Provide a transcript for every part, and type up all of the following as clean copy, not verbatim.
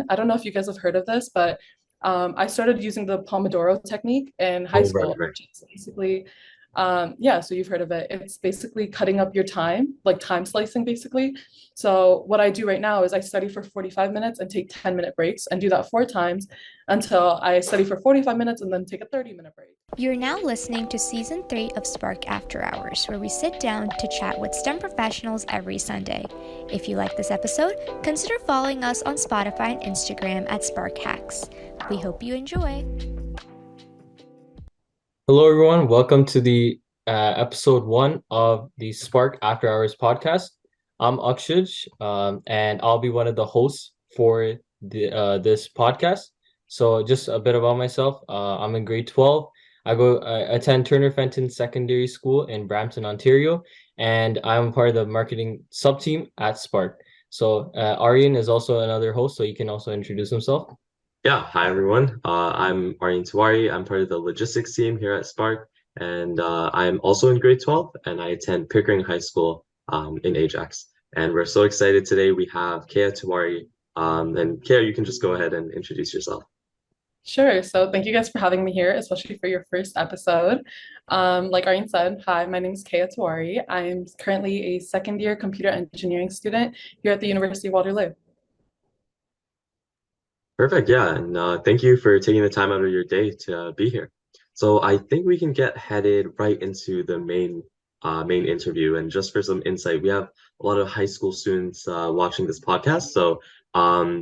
I don't know if you guys have heard of this, but I started using the Pomodoro technique in high Oh, right, school, right. which is basically, yeah, so you've heard of it. It's basically cutting up your time, like time slicing, basically. So what I do right now is I study for 45 minutes and take 10-minute breaks and do that 4 times until I study for 45 minutes and then take a 30-minute break. You're now listening to Season 3 of Spark After Hours, where we sit down to chat with STEM professionals every Sunday. If you like this episode, consider following us on Spotify and Instagram at Spark Hacks. We hope you enjoy. Hello, everyone. Welcome to the episode 1 of the Spark After Hours podcast. I'm Akshij, and I'll be one of the hosts for this podcast. So, just a bit about myself. I'm in grade 12. I attend Turner Fenton Secondary School in Brampton, Ontario, and I'm part of the marketing sub team at Spark. So, Aryan is also another host, so he can also introduce himself. Yeah, hi everyone. I'm Keya Tiwari. I'm part of the logistics team here at Spark, and I'm also in grade 12, and I attend Pickering High School in Ajax. And we're so excited today. We have Keya Tiwari. And Keya, you can just go ahead and introduce yourself. Sure. So thank you guys for having me here, especially for your first episode. Like Aryan said, hi, my name is Keya Tiwari. I'm currently a second year computer engineering student here at the University of Waterloo. Perfect. Yeah, and thank you for taking the time out of your day to be here. So I think we can get headed right into the main interview. And just for some insight, we have a lot of high school students watching this podcast, so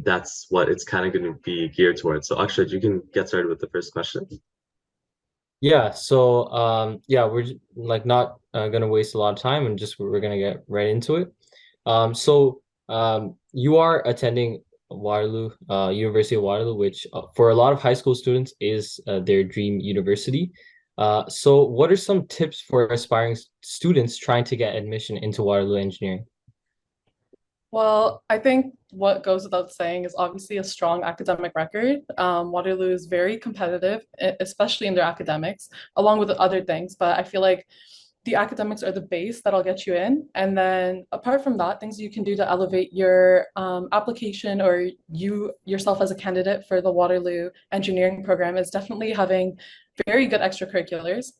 that's what it's kind of going to be geared towards. So Akshay, you can get started with the first question. Yeah, so yeah, like not gonna waste a lot of time and just we're gonna get right into it. You are attending Waterloo, University of Waterloo, which for a lot of high school students is their dream university. So what are some tips for aspiring students trying to get admission into Waterloo Engineering? Well, I think what goes without saying is obviously a strong academic record. Waterloo is very competitive, especially in their academics, along with other things. But I feel like the academics are the base that'll get you in. And then apart from that, things you can do to elevate your application or you yourself as a candidate for the Waterloo engineering program is definitely having very good extracurriculars.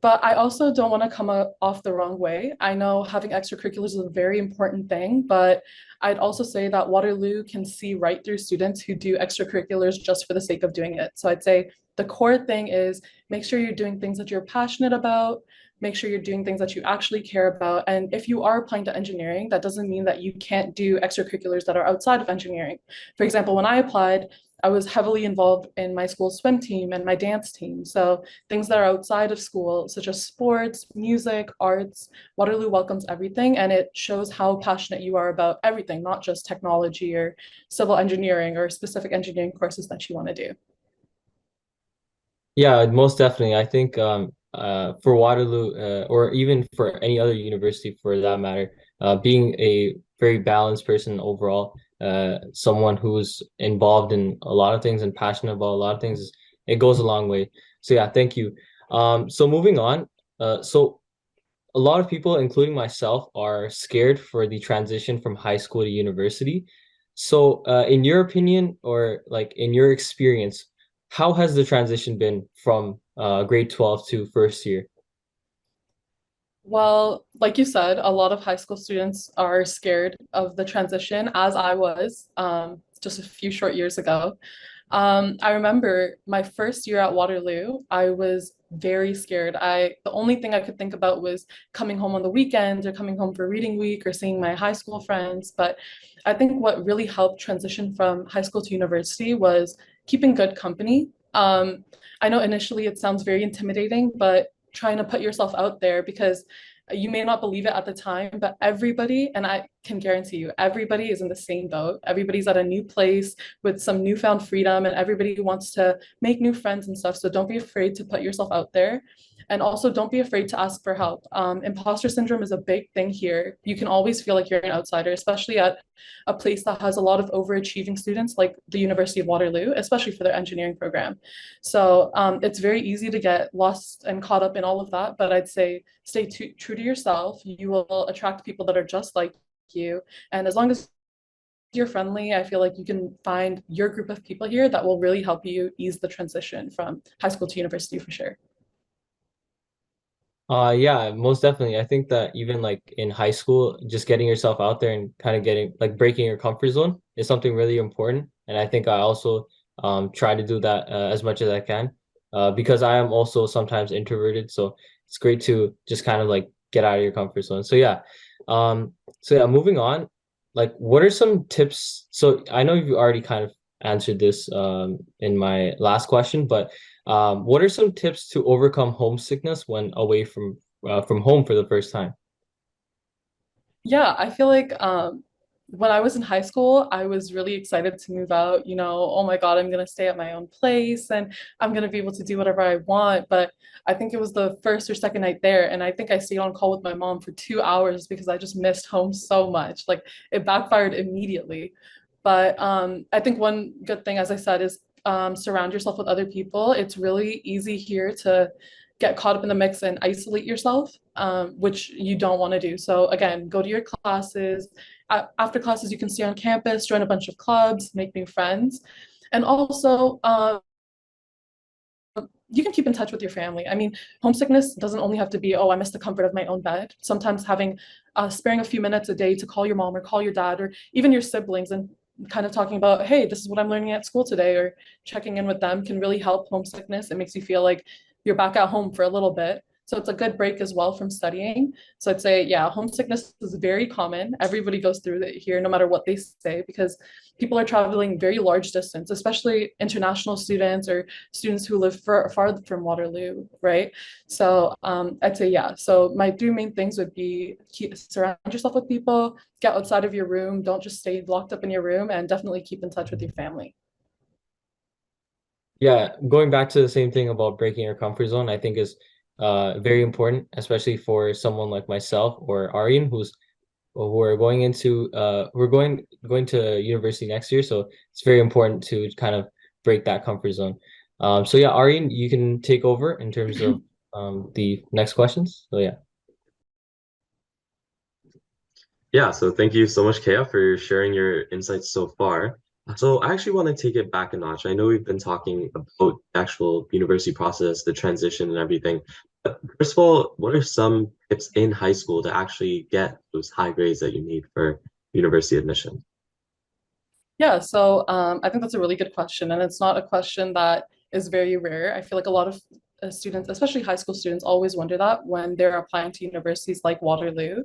But I also don't want to come off the wrong way. I know having extracurriculars is a very important thing, but I'd also say that Waterloo can see right through students who do extracurriculars just for the sake of doing it. So I'd say the core thing is make sure you're doing things that you're passionate about, make sure you're doing things that you actually care about. And if you are applying to engineering, that doesn't mean that you can't do extracurriculars that are outside of engineering. For example, when I applied, I was heavily involved in my school swim team and my dance team. So things that are outside of school, such as sports, music, arts, Waterloo welcomes everything. And it shows how passionate you are about everything, not just technology or civil engineering or specific engineering courses that you want to do. Yeah, most definitely. I think for Waterloo or even for any other university for that matter, being a very balanced person overall, someone who's involved in a lot of things and passionate about a lot of things, it goes a long way. So yeah, thank you. So moving on, so a lot of people, including myself, are scared for the transition from high school to university. So, in your opinion, or like in your experience, how has the transition been from grade 12 to first year? Well, like you said, a lot of high school students are scared of the transition, as I was just a few short years ago. I remember my first year at Waterloo, I was very scared. The only thing I could think about was coming home on the weekends or coming home for reading week or seeing my high school friends. But I think what really helped transition from high school to university was keeping good company. I know initially it sounds very intimidating, but trying to put yourself out there because you may not believe it at the time, but everybody, and I can guarantee you, everybody is in the same boat. Everybody's at a new place with some newfound freedom, and everybody wants to make new friends and stuff. So don't be afraid to put yourself out there. And also, don't be afraid to ask for help. Imposter syndrome is a big thing here. You can always feel like you're an outsider, especially at a place that has a lot of overachieving students like the University of Waterloo, especially for their engineering program. So it's very easy to get lost and caught up in all of that. But I'd say stay true to yourself. You will attract people that are just like you. And as long as you're friendly, I feel like you can find your group of people here that will really help you ease the transition from high school to university for sure. Yeah, most definitely. I think that even like in high school, just getting yourself out there and kind of getting like breaking your comfort zone is something really important. And I think I also try to do that as much as I can because I am also sometimes introverted. So it's great to just kind of like get out of your comfort zone. So yeah, moving on. Like, what are some tips? So I know you already kind of answered this in my last question, but what are some tips to overcome homesickness when away from home for the first time? Yeah, I feel like when I was in high school, I was really excited to move out. Oh my God, I'm gonna stay at my own place and I'm gonna be able to do whatever I want. But I think it was the first or second night there, and I think I stayed on call with my mom for 2 hours because I just missed home so much. Like it backfired immediately. But I think one good thing, as I said, is surround yourself with other people. It's really easy here to get caught up in the mix and isolate yourself, which you don't want to do. So again, go to your classes. After classes, you can stay on campus, join a bunch of clubs, make new friends, and also you can keep in touch with your family. I mean, homesickness doesn't only have to be, oh, I miss the comfort of my own bed. Sometimes having sparing a few minutes a day to call your mom or call your dad or even your siblings and kind of talking about, hey, this is what I'm learning at school today, or checking in with them can really help homesickness. It makes you feel like you're back at home for a little bit. So it's a good break as well from studying. So I'd say, yeah, homesickness is very common. Everybody goes through it here, no matter what they say, because people are traveling very large distance, especially international students or students who live far from Waterloo, right? So I'd say, yeah. So my three main things would be surround yourself with people, get outside of your room, don't just stay locked up in your room, and definitely keep in touch with your family. Yeah, going back to the same thing about breaking your comfort zone, I think is very important, especially for someone like myself or Aryan, who are going into we're going to university next year, so it's very important to kind of break that comfort zone. So yeah, Aryan, you can take over in terms of the next questions. So yeah. Yeah, so thank you so much, Keya, for sharing your insights so far. So I actually want to take it back a notch. I know we've been talking about the actual university process, the transition and everything. But first of all, what are some tips in high school to actually get those high grades that you need for university admission? Yeah, so I think that's a really good question, and it's not a question that is very rare. I feel like a lot of students, especially high school students, always wonder that when they're applying to universities like Waterloo.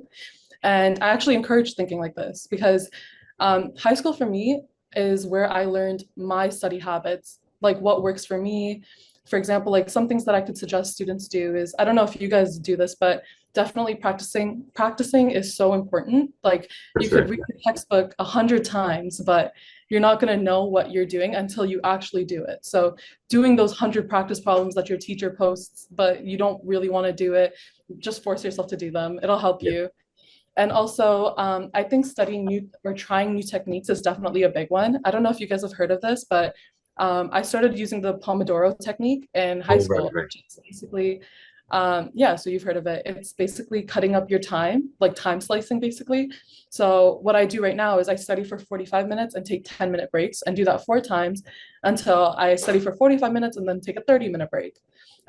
And I actually encourage thinking like this because high school for me is where I learned my study habits, like what works for me. For example, like some things that I could suggest students do is, I don't know if you guys do this, but definitely practicing is so important. Like For you could sure. read the textbook 100 times, but you're not going to know what you're doing until you actually do it. So doing those 100 practice problems that your teacher posts, but you don't really want to do it, just force yourself to do them. It'll help Yeah. you. And also, I think studying new or trying new techniques is definitely a big one. I don't know if you guys have heard of this, but I started using the Pomodoro technique in high Oh, right, school, right. which is basically, yeah, so you've heard of it. It's basically cutting up your time, like time slicing, basically. So what I do right now is I study for 45 minutes and take 10-minute breaks and do that 4 times until I study for 45 minutes and then take a 30-minute break.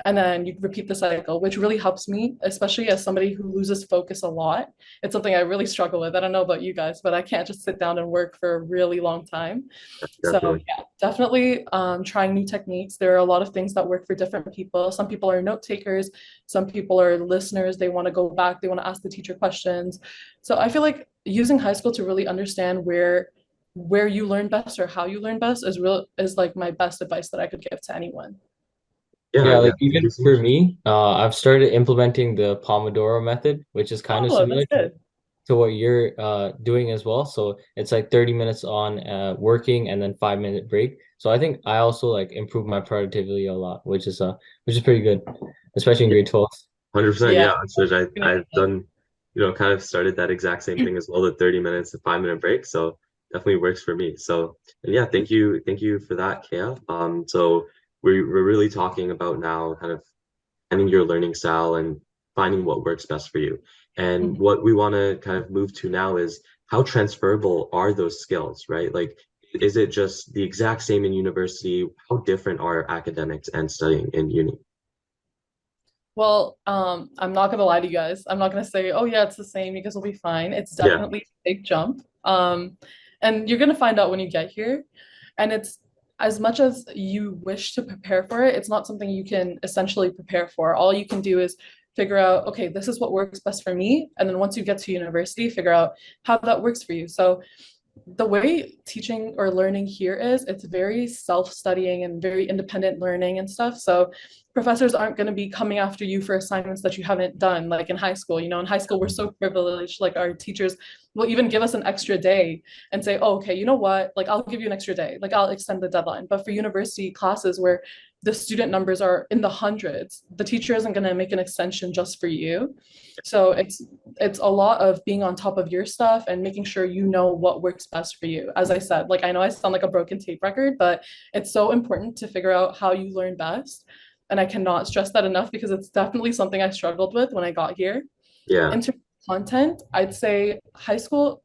And then you repeat the cycle, which really helps me, especially as somebody who loses focus a lot. It's something I really struggle with. I don't know about you guys, but I can't just sit down and work for a really long time. So Definitely. yeah, definitely trying new techniques. There are a lot of things that work for different people. Some people are note takers, some people are listeners. They want to go back, they want to ask the teacher questions. So I feel like using high school to really understand where you learn best or how you learn best is like my best advice that I could give to anyone. Yeah, Yeah, yeah. like Thank even you so for much. me, I've started implementing the Pomodoro method, which is kind of Oh, similar that's good. to what you're doing as well. So it's like 30 minutes on working and then 5 minute break. So I think I also like improve my productivity a lot, which is pretty good, especially in Yeah, grade 12. 100%. Yeah. Yeah. So I've done, kind of started that exact same thing as well, the 30 minutes, the 5 minute break. So definitely works for me. So, and yeah, thank you for that, Kea. So we're really talking about now kind of finding your learning style and finding what works best for you. And Mhm. what we want to kind of move to now is how transferable are those skills, right? Like, is it just the exact same in university? How different are academics and studying in uni? Well, I'm not gonna lie to you guys. I'm not gonna say, oh yeah, it's the same. You guys will be fine. It's Yeah, definitely a big jump. And you're gonna find out when you get here. And it's as much as you wish to prepare for it, it's not something you can essentially prepare for. All you can do is figure out, okay, this is what works best for me. And then once you get to university, figure out how that works for you. So the way teaching or learning here is it's very self-studying and very independent learning and stuff. So professors aren't going to be coming after you for assignments that you haven't done, like in high school. You know, in high school we're so privileged, like our teachers will even give us an extra day and say, oh, okay, you know what, like I'll give you an extra day, like I'll extend the deadline. But for university classes where the student numbers are in the hundreds, the teacher isn't going to make an extension just for you. So it's a lot of being on top of your stuff and making sure you know what works best for you. As I said, like I know I sound like a broken tape record, but it's so important to figure out how you learn best. And I cannot stress that enough because it's definitely something I struggled with when I got here. yeah, In terms of content, I'd say high school,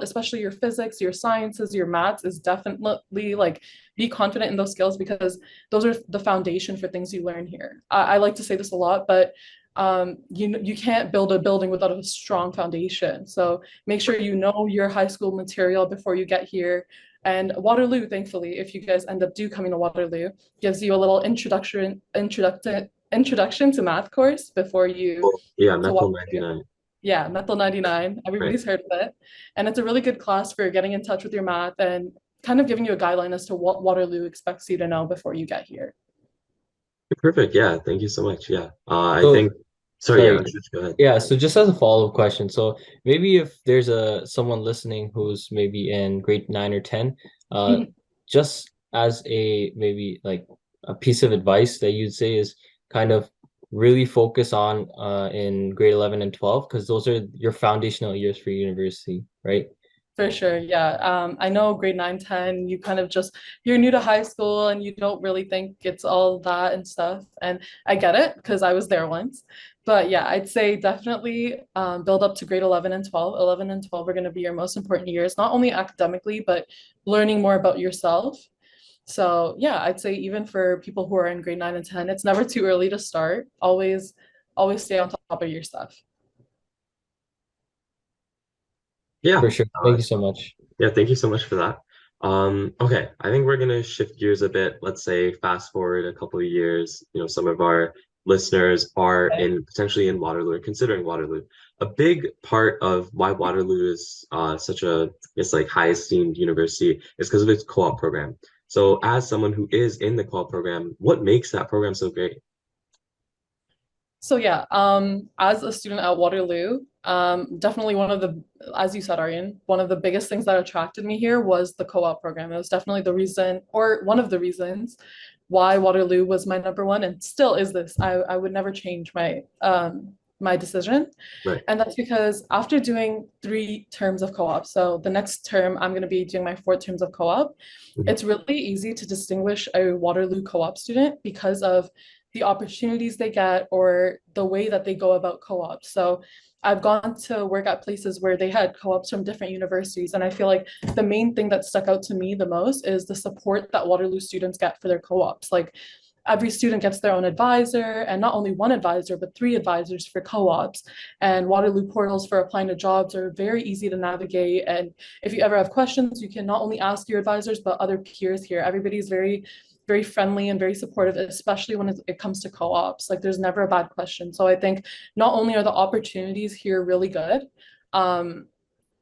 especially your physics, your sciences, your maths is definitely like be confident in those skills because those are the foundation for things you learn here. I like to say this a lot, but you can't build a building without a strong foundation. So make sure you know your high school material before you get here. And Waterloo, thankfully, if you guys end up coming to Waterloo, gives you a little introduction to math course before you well, yeah, to Methyl Waterloo. 99, Yeah, Methyl 99. right? Everybody's heard of it. And it's a really good class for getting in touch with your math and kind of giving you a guideline as to what Waterloo expects you to know before you get here. Perfect. Yeah, thank you so much. Yeah, I So think. Sorry. Yeah, sorry. Ashish, go ahead. Yeah, so just as a follow-up question, so maybe if there's a someone listening who's maybe in grade 9 or 10, uh, just as a maybe like a piece of advice that you'd say is kind of really focus on in grade 11 and 12 because those are your foundational years for university, right? For sure, yeah. I know grade 9, 10, you kind of just, you're new to high school and you don't really think it's all that and stuff. And I get it because I was there once. But yeah, I'd say definitely build up to grade 11 and 12. 11 and 12 are going to be your most important years, not only academically, but learning more about yourself. So yeah, I'd say even for people who are in grade 9 and 10, it's never too early to start. Always stay on top of your stuff. Yeah. For sure. Thank you so much. Yeah, thank you so much for that. Okay, I think we're gonna shift gears a bit. Let's say fast forward a couple of years, some of our listeners are in potentially in Waterloo or considering Waterloo. A big part of why Waterloo is such a it's like high esteemed university is because of its co-op program. So as someone who is in the co-op program, what makes that program so great? So yeah, as a student at Waterloo, definitely one of the, as you said, Aryan, one of the biggest things that attracted me here was the co-op program. It was definitely the reason, or one of the reasons, why Waterloo was my number one, and still is this. I would never change my decision, Right. and that's because after doing 3 terms of co-op, so the next term I'm going to be doing my 4 terms of co-op. Mhm. It's really easy to distinguish a Waterloo co-op student because of the opportunities they get or the way that they go about co-ops. So I've gone to work at places where they had co-ops from different universities. And I feel like the main thing that stuck out to me the most is the support that Waterloo students get for their co-ops. Like every student gets their own advisor, and not only one advisor, but 3 advisors for co-ops. And Waterloo portals for applying to jobs are very easy to navigate. And if you ever have questions, you can not only ask your advisors, but other peers here. Everybody's very friendly and very supportive, especially when it comes to co-ops. Like there's never a bad question. So I think not only are the opportunities here really good, um,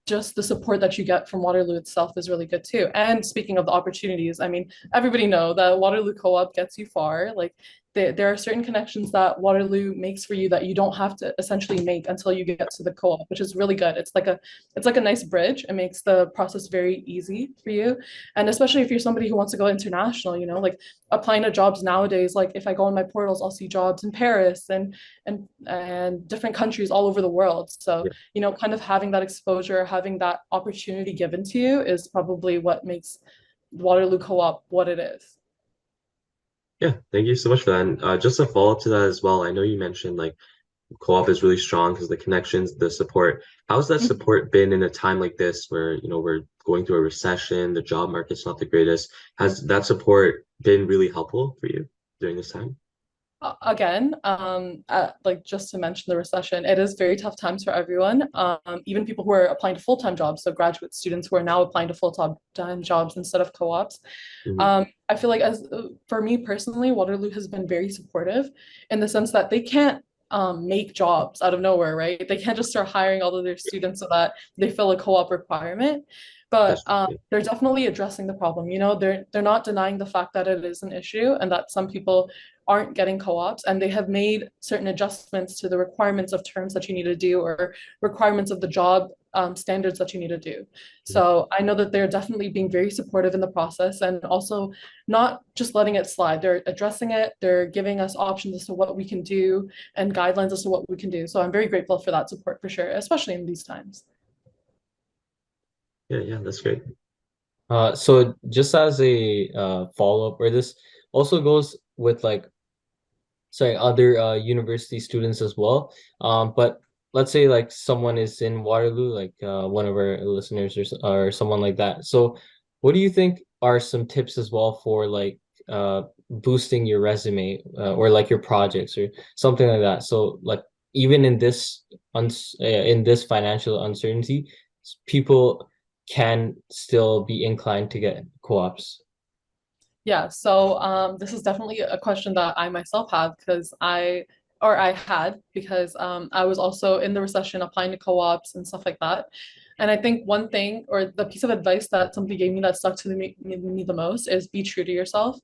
just the support that you get from Waterloo itself is really good too. And speaking of the opportunities, I mean, everybody know that Waterloo Co-op gets you far. Like there are certain connections that Waterloo makes for you that you don't have to essentially make until you get to the co-op, which is really good. It's like a nice bridge. It makes the process very easy for you. And especially if you're somebody who wants to go international, like applying to jobs nowadays, like if I go on my portals, I'll see jobs in Paris and different countries all over the world. So kind of having that exposure, having that opportunity given to you is probably what makes Waterloo Co-op what it is. Yeah, thank you so much for that. And just a follow up to that as well, I know you mentioned like co-op is really strong because the connections, the support. How's that support been in a time like this where, we're going through a recession, the job market's not the greatest? Has that support been really helpful for you during this time? Again, like just to mention the recession, it is very tough times for everyone. Even people who are applying to full-time jobs, so graduate students who are now applying to full-time jobs instead of co-ops. Hmm. I feel like as for me personally, Waterloo has been very supportive in the sense that they can't make jobs out of nowhere, right? They can't just start hiring all of their students so that they fill a co-op requirement. But That's true. they're definitely addressing the problem. They're not denying the fact that it is an issue and that some people aren't getting co-ops, and they have made certain adjustments to the requirements of terms that you need to do or requirements of the job standards that you need to do. So I know that they're definitely being very supportive in the process and also not just letting it slide. They're addressing it, they're giving us options as to what we can do and guidelines as to what we can do. So I'm very grateful for that support for sure, especially in these times. Yeah, yeah, that's great. So just as a follow-up, or this also goes with like sorry, other university students as well. But let's say like someone is in Waterloo, like one of our listeners or someone like that. So what do you think are some tips as well for like boosting your resume or like your projects or something like that? So like even in this financial uncertainty, people can still be inclined to get co-ops. Yeah, so this is definitely a question that I myself have because I had because I was also in the recession applying to co-ops and stuff like that. And I think one thing or the piece of advice that somebody gave me that stuck to me the most is be true to yourself.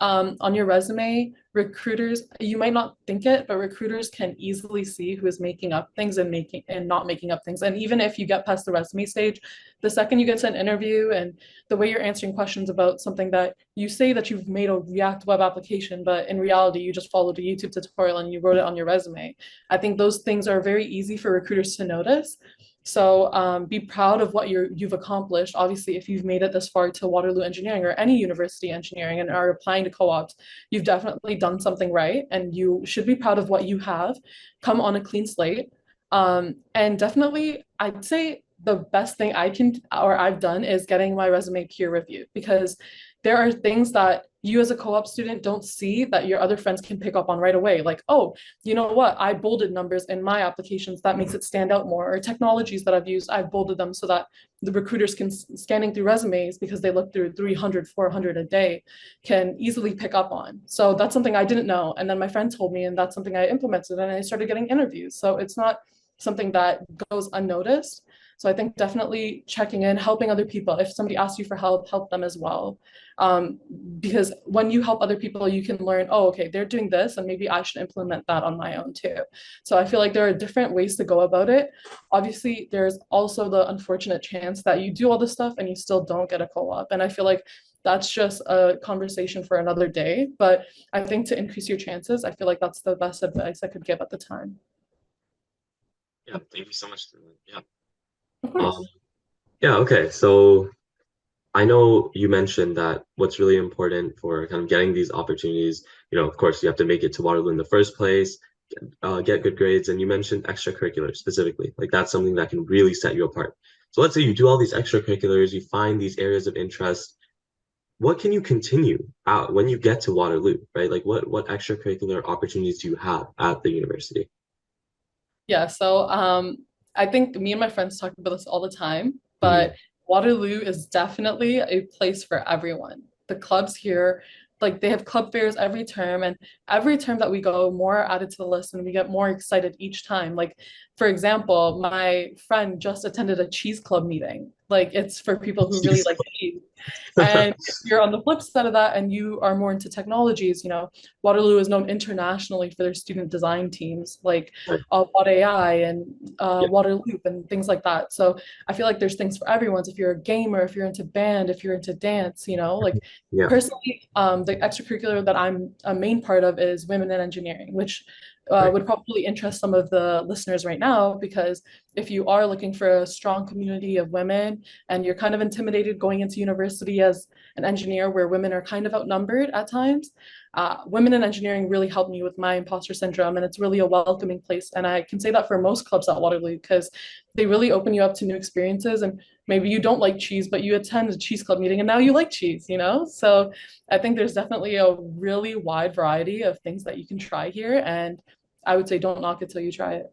On your resume, recruiters, you might not think it, but recruiters can easily see who is making up things and making and not making up things. And even if you get past the resume stage, the second you get to an interview and the way you're answering questions about something that you say that you've made a React web application, but in reality, you just followed a YouTube tutorial and you wrote it on your resume. I think those things are very easy for recruiters to notice. So be proud of what you've accomplished. Obviously, if you've made it this far to Waterloo Engineering or any university engineering and are applying to co-ops, you've definitely done something right, and you should be proud of what you have. Come on a clean slate, and definitely, I'd say the best thing I can or I've done is getting my resume peer reviewed because there are things that you as a co-op student don't see that your other friends can pick up on right away. Like, oh, you know what? I bolded numbers in my applications that makes it stand out more. Or technologies that I've used, I've bolded them so that the recruiters can scanning through resumes because they look through 300, 400 a day can easily pick up on. So that's something I didn't know. And then my friend told me, and that's something I implemented and I started getting interviews. So it's not something that goes unnoticed. So I think definitely checking in, helping other people. If somebody asks you for help, help them as well. Um, because when you help other people, you can learn, oh, okay, they're doing this, and maybe I should implement that on my own too. So I feel like there are different ways to go about it. Obviously, there's also the unfortunate chance that you do all this stuff and you still don't get a co-op. And I feel like that's just a conversation for another day. But I think to increase your chances, I feel like that's the best advice I could give at the time. Yeah, thank you so much. Yeah. Of Um, course. yeah, okay. So I know you mentioned that what's really important for kind of getting these opportunities, of course, you have to make it to Waterloo in the first place, get good grades, and you mentioned extracurriculars specifically. Like that's something that can really set you apart. So let's say you do all these extracurriculars, you find these areas of interest. What can you continue out when you get to Waterloo, right? Like what extracurricular opportunities do you have at the university? Yeah, so I think me and my friends talk about this all the time, Mhm. but Waterloo is definitely a place for everyone. The clubs here, like they have club fairs every term, and every term that we go, more are added to the list, and we get more excited each time. Like, for example, my friend just attended a cheese club meeting. Like, it's for people who really Jeez. like cheese. And if you're on the flip side of that and you are more into technologies, Waterloo is known internationally for their student design teams like Right. Watt AI and Yeah, Waterloop and things like that. So I feel like there's things for everyone. If you're a gamer, if you're into band, if you're into dance, like yeah. personally, the extracurricular that I'm a main part of is women in engineering, which Right. would probably interest some of the listeners right now, because if you are looking for a strong community of women and you're kind of intimidated going into university as an engineer where women are kind of outnumbered at times, women in engineering really helped me with my imposter syndrome, and it's really a welcoming place. And I can say that for most clubs at Waterloo, because they really open you up to new experiences. And maybe you don't like cheese, but you attend a cheese club meeting and now you like cheese, you know? So I think there's definitely a really wide variety of things that you can try here. And I would say don't knock it till you try it.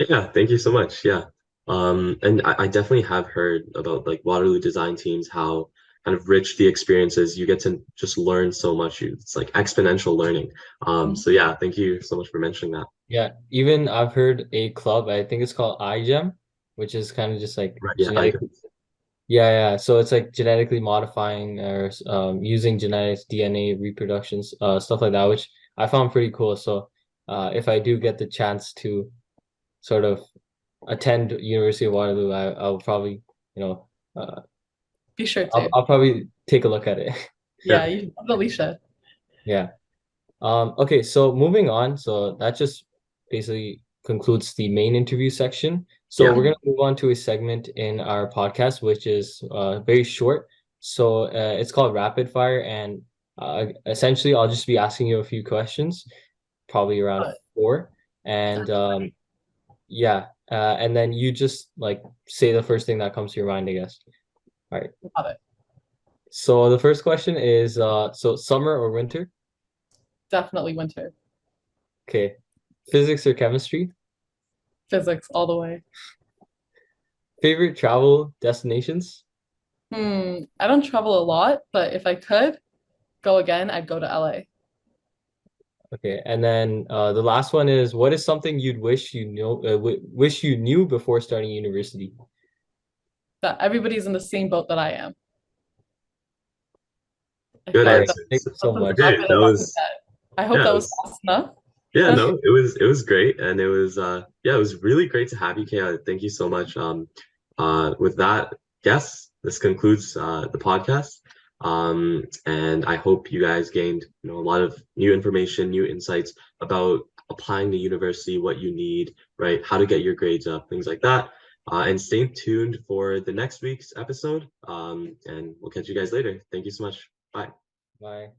Yeah, thank you so much. Yeah. And I definitely have heard about like Waterloo design teams, how kind of rich the experience is. You get to just learn so much. It's like exponential learning. So yeah, thank you so much for mentioning that. Yeah, even I've heard a club, I think it's called iGEM, which is kind of just like Right. Yeah, I genetic. Yeah, yeah. So it's like genetically modifying or using genetics, DNA, reproductions, stuff like that, which I found pretty cool. So if I do get the chance to sort of attend University of Waterloo, I'll probably, you know, uh, Be sure I'll, to. I'll probably take a look at it. Yeah, yeah. you definitely should. Yeah. Okay, so moving on. So that just basically concludes the main interview section. So Yeah. we're going to move on to a segment in our podcast, which is very short. So it's called Rapid Fire. And essentially, I'll just be asking you a few questions, probably around Got it. four. And yeah, and then you just like say the first thing that comes to your mind, I guess. All right. Got it. So the first question is so summer or winter? Definitely winter. Okay. Physics or chemistry? Physics all the way. Favorite travel destinations? I don't travel a lot, but if I could go again, I'd go to LA. Okay, and then the last one is what is something you'd wish you know wish you knew before starting university? That everybody's in the same boat that I am. I Good feel All like right, that's thank answers. you so a much. Okay, bit that of was I hope yeah, that was fast enough. yeah, no, it was great, and it was yeah, it was really great to have you, Kaya. Thank you so much. With that, yes, this concludes the podcast. And I hope you guys gained, a lot of new information, new insights about applying to university, what you need, right? How to get your grades up, things like that. And stay tuned for the next week's episode. And we'll catch you guys later. Thank you so much. Bye. Bye.